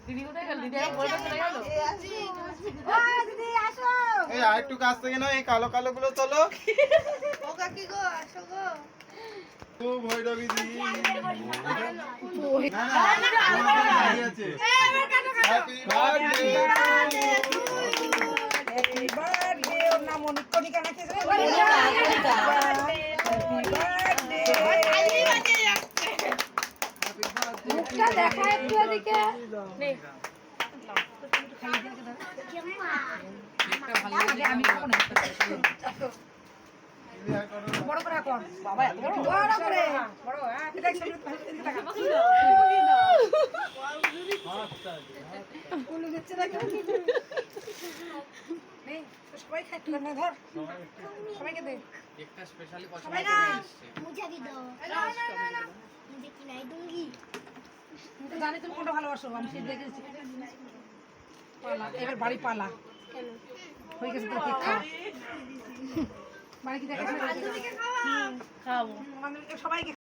দিদি কোথায় গেল? দিদি আর বলতে চলে গেল। দিদি আসো। এই আর একটু কাছ থেকে নাও, এই কালো কালো গুলো তোলো। ও কাকি গো আসো গো। ও ভৈরবী দি। Happy birthday. Happy birthday. ওর নাম অনিকা নাকি? Happy birthday. মুখটা দেখা একটু এদিকে। নে। আমি খাবো না। বড় করে কর বাবা, এত বড় বড় করে বড়। হ্যাঁ এটা একটু টাকা কুলু দিচ্ছে না কেন? নে সবাই খায় তুই না, ধর সবাইকে দে একটা স্পেশালি পছন্দ সবাই করে না এসেছে। मुझे भी दो मुझे खिलाई दूंगी তুই তো জানি তুমি কোনটা ভালোবাসো, আমি সেটা দেখেছি। পালা এবার বাড়ি পালা হয়ে গেছে তো, কেক খা। বাড়ি কি দেখাচ্ছ? খাবো। সবাইকে